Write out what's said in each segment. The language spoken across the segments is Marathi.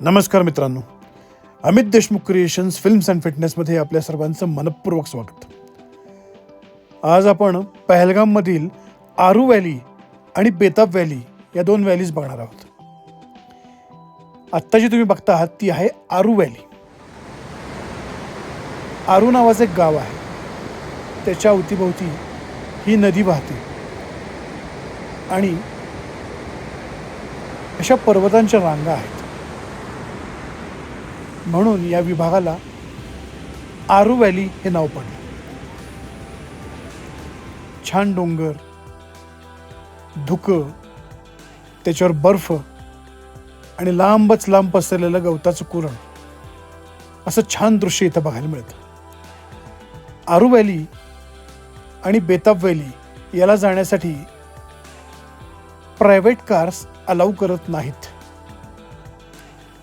नमस्कार मित्रांनो, Amit Deshmukh creations films and फिटनेसमध्ये आपल्या सर्वांचं मनपूर्वक स्वागत. आज आपण पहलगाममधील आरू व्हॅली आणि बेताब व्हॅली या दोन व्हॅलीज बघणार आहोत. आत्ता जी तुम्ही बघता आहात ती आहे आरू व्हॅली. आरू नावाचं एक गाव आहे. त्याच्या अवतीभोवती ही नदी वाहते आणि अशा पर्वतांच्या रांगा आहेत. म्हणून या विभागाला आरू व्हॅली हे नाव पडलं. छान डोंगर, धुकं, त्याच्यावर बर्फ आणि लांबच लांब पसरलेलं गवताचं कुरण, असं छान दृश्य इथं बघायला मिळतं. आरू व्हॅली आणि बेताब व्हॅली याला जाण्यासाठी प्रायव्हेट कार्स अलाउ करत नाहीत.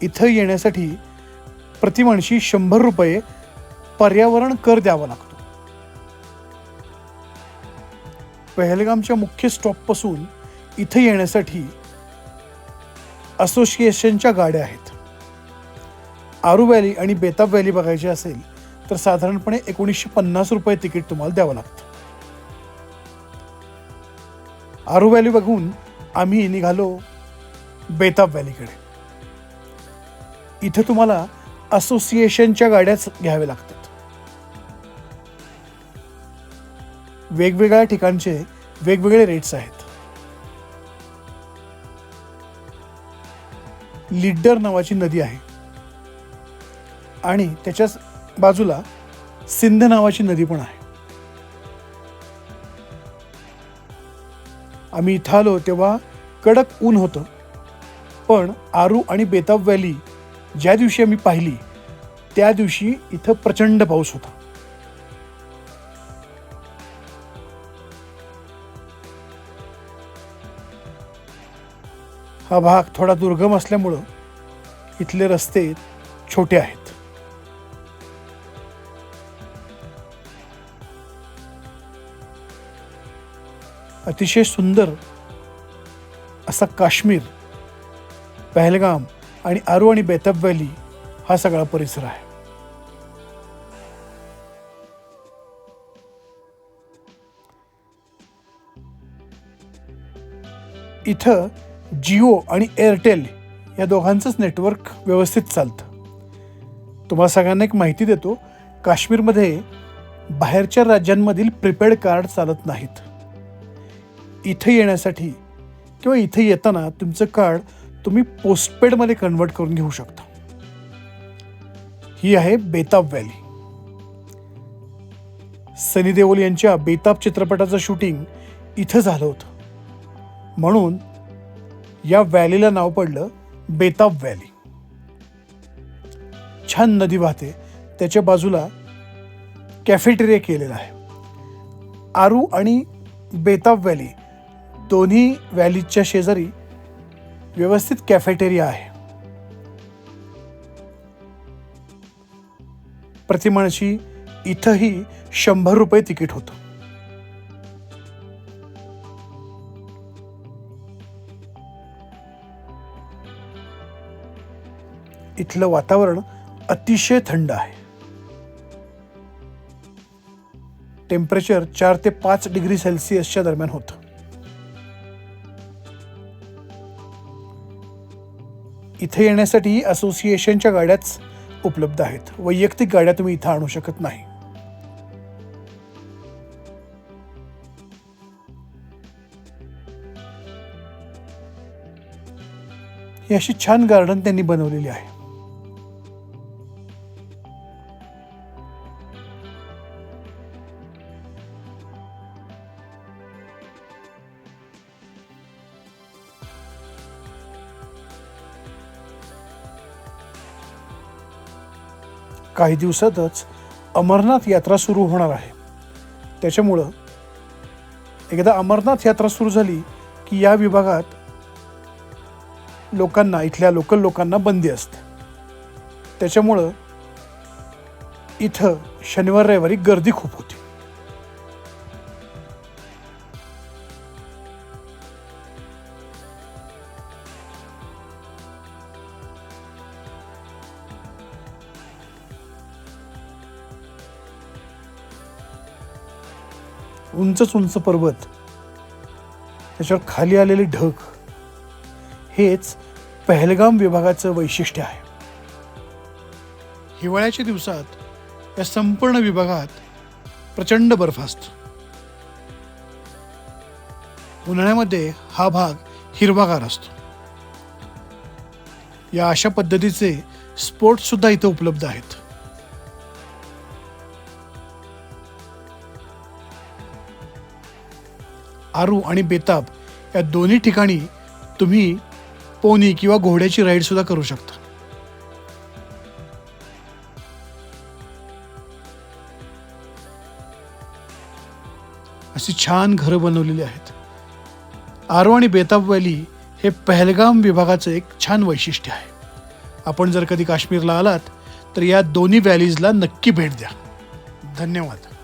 इथं येण्यासाठी प्रतिमाणशी 100 रुपये पर्यावरण कर द्यावा लागतो. पहलगामच्या मुख्य स्टॉपपासून इथे येण्यासाठी असोसिएशनच्या गाड्या आहेत. आरू व्हॅली आणि बेताब व्हॅली बघायची असेल तर साधारणपणे 1950 रुपये तिकीट तुम्हाला द्यावं लागतं. आरू व्हॅली बघून आम्ही निघालो बेताब व्हॅलीकडे. इथं तुम्हाला असोसिएशनच्या गाड्याच घ्याव्या लागतात. वेगवेगळ्या ठिकाणचे वेगवेगळे रेट्स आहेत. लिड्डर नावाची नदी आहे आणि त्याच्याच बाजूला सिंध नावाची नदी पण आहे. आम्ही इथं आलो तेव्हा कडक ऊन होतं, पण आरू आणि बेताब व्हॅली ज्या दिवशी आम्ही पाहिली त्या दिवशी इथं प्रचंड पाऊस होता. हा भाग थोडा दुर्गम असल्यामुळं इथले रस्ते छोटे आहेत. अतिशय सुंदर असा काश्मीर, पहलगाम आणि आरू आणि बेताब व्हॅली हा सगळा परिसर आहे. इथं जिओ आणि एअरटेल या दोघांचंच नेटवर्क व्यवस्थित चालतं. तुम्हाला सगळ्यांना एक माहिती देतो, काश्मीरमध्ये बाहेरच्या राज्यांमधील प्रीपेड कार्ड चालत नाहीत. इथे येण्यासाठी किंवा इथे येताना तुमचं कार्ड तुम्ही पोस्टपेडमध्ये कन्वर्ट करून घेऊ शकता. ही आहे बेताब व्हॅली. सनी देओल यांच्या बेताब चित्रपटाचं शूटिंग इथं झालं होतं, म्हणून या व्हॅलीला नाव पडलं बेताब व्हॅली. छान नदी वाहते, त्याच्या बाजूला कॅफेटेरिया केलेला आहे. आरू आणि बेताब व्हॅली दोन्ही व्हॅलीच्या शेजारी व्यवस्थित कॅफेटेरिया आहे. प्रतिमाणशी इथंही 100 रुपये तिकीट होतं. इथलं वातावरण अतिशय थंड आहे. टेम्परेचर 4 ते 5 डिग्री सेल्सिअसच्या दरम्यान होतं. इथे येण्यासाठी असोसिएशनच्या गाड्याच उपलब्ध आहेत. वैयक्तिक गाड्या तुम्ही इथं आणू शकत नाही. ही अशी छान गार्डन त्यांनी बनवलेली आहे. काही दिवसातच अमरनाथ यात्रा सुरू होणार आहे. त्याच्यामुळं एकदा अमरनाथ यात्रा सुरू झाली की या विभागात लोकांना, इथल्या लोकल लोकांना बंदी असते. त्याच्यामुळं इथं शनिवार रविवारी गर्दी खूप होती. उंच उंच पर्वत, त्याच्यावर खाली आलेले ढग, हेच पहलगाम विभागाचं वैशिष्ट्य आहे. हिवाळ्याच्या दिवसात या संपूर्ण विभागात प्रचंड बर्फ असतो. उन्हाळ्यामध्ये हा भाग हिरवागार असतो. या अशा पद्धतीचे स्पोर्ट्स सुद्धा इथे उपलब्ध आहेत. आरू आणि बेताब या दोन्ही ठिकाणी तुम्ही पोनी किंवा घोड्याची राईड सुद्धा करू शकता. अशी छान घरं बनवलेली आहेत. आरू आणि बेताब व्हॅली हे पहलगाम विभागाचं एक छान वैशिष्ट्य आहे. आपण जर कधी काश्मीरला आलात तर या दोन्ही व्हॅलीजला नक्की भेट द्या. धन्यवाद.